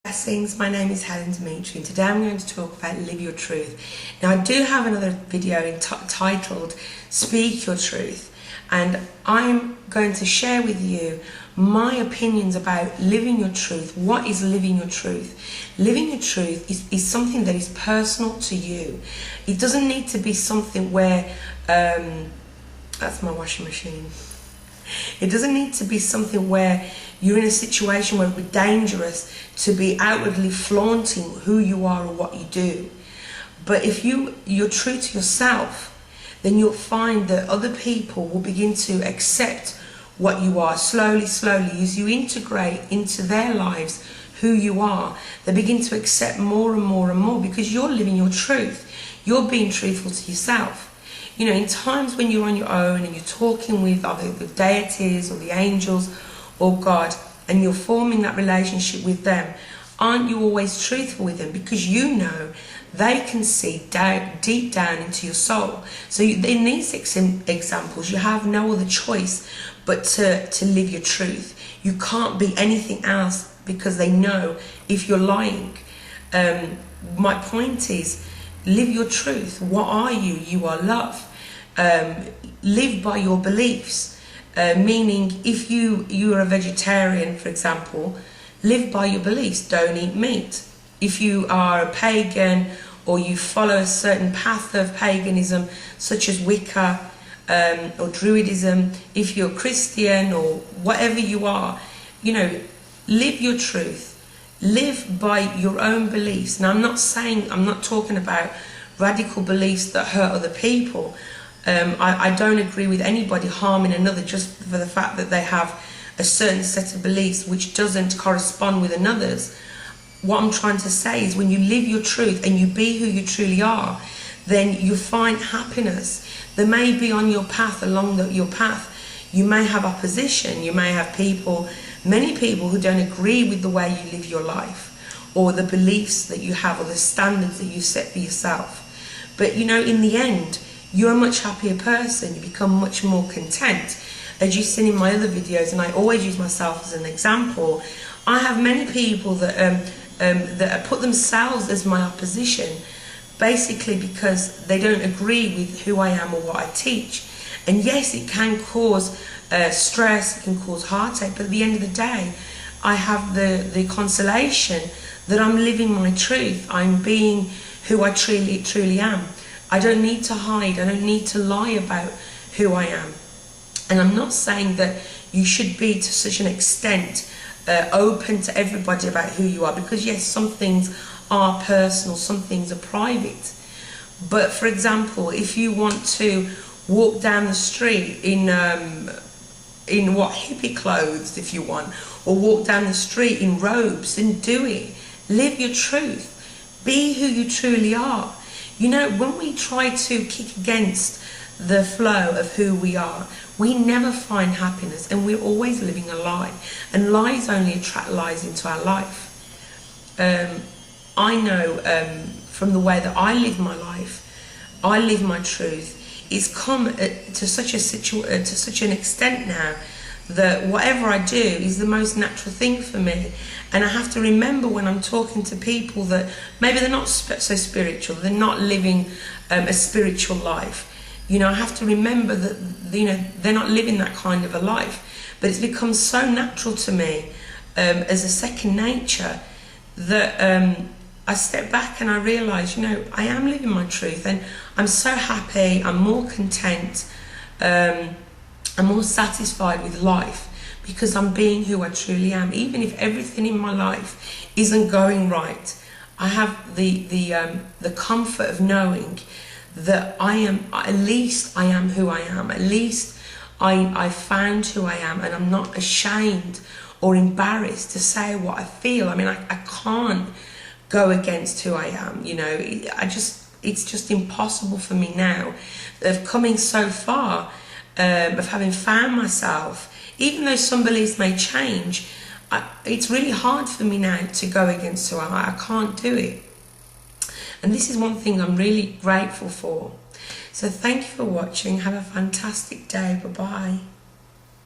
Blessings, my name is Helen Demetriou, and today I'm going to talk about Live Your Truth. Now, I do have another video entitled Speak Your Truth, and I'm going to share with you my opinions about living your truth. What is living your truth? Living your truth is something that is personal to you. It doesn't need to be something where, that's my washing machine. It doesn't need to be something where you're in a situation where it would be dangerous to be outwardly flaunting who you are or what you do. But if you're true to yourself, then you'll find that other people will begin to accept what you are slowly, as you integrate into their lives who you are. They begin to accept more and more and more because you're living your truth. You're being truthful to yourself. You know, in times when you're on your own and you're talking with either the deities or the angels or God, and you're forming that relationship with them, aren't you always truthful with them? Because you know they can see deep down into your soul. So in these examples, you have no other choice but to live your truth. You can't be anything else because they know if you're lying. My point is, live your truth. What are you? You are love. Live by your beliefs. Meaning, if you are a vegetarian, for example, live by your beliefs. Don't eat meat. If you are a pagan or you follow a certain path of paganism, such as Wicca or Druidism, if you're Christian or whatever you are, you know, live your truth. Live by your own beliefs. Now, I'm not talking about radical beliefs that hurt other people. I don't agree with anybody harming another just for the fact that they have a certain set of beliefs which doesn't correspond with another's. What I'm trying to say is, when you live your truth and you be who you truly are, then you find happiness. There may be on your path, your path, you may have opposition. You may have many people who don't agree with the way you live your life or the beliefs that you have or the standards that you set for yourself. But you know, in the end, you're a much happier person. You become much more content. As you've seen in my other videos, and I always use myself as an example, I have many people that put themselves as my opposition, basically because they don't agree with who I am or what I teach. And yes, it can cause stress, it can cause heartache, but at the end of the day, I have the consolation that I'm living my truth. I'm being who I truly am. I don't need to hide. I don't need to lie about who I am. And I'm not saying that you should be to such an extent open to everybody about who you are, because yes, some things are personal, some things are private. But for example, if you want to walk down the street in what, hippie clothes, if you want, or walk down the street in robes, then do it. Live your truth. Be who you truly are. You know, when we try to kick against the flow of who we are, we never find happiness, and we're always living a lie. And lies only attract lies into our life. I know from the way that I live my life, I live my truth. It's come to such an extent now that whatever I do is the most natural thing for me. And I have to remember, when I'm talking to people that maybe they're not so spiritual, they're not living a spiritual life, you know, I have to remember that, you know, they're not living that kind of a life. But it's become so natural to me as a second nature that I step back and I realise, you know, I am living my truth, and I'm so happy, I'm more content, I'm more satisfied with life because I'm being who I truly am. Even if everything in my life isn't going right, I have the comfort of knowing that at least I am who I am. At least I found who I am, and I'm not ashamed or embarrassed to say what I feel. I mean, I can't go against who I am, you know. It's just impossible for me now, of coming so far, of having found myself. Even though some beliefs may change, it's really hard for me now to go against who I am. I can't do it. And this is one thing I'm really grateful for. So thank you for watching. Have a fantastic day. Bye-bye.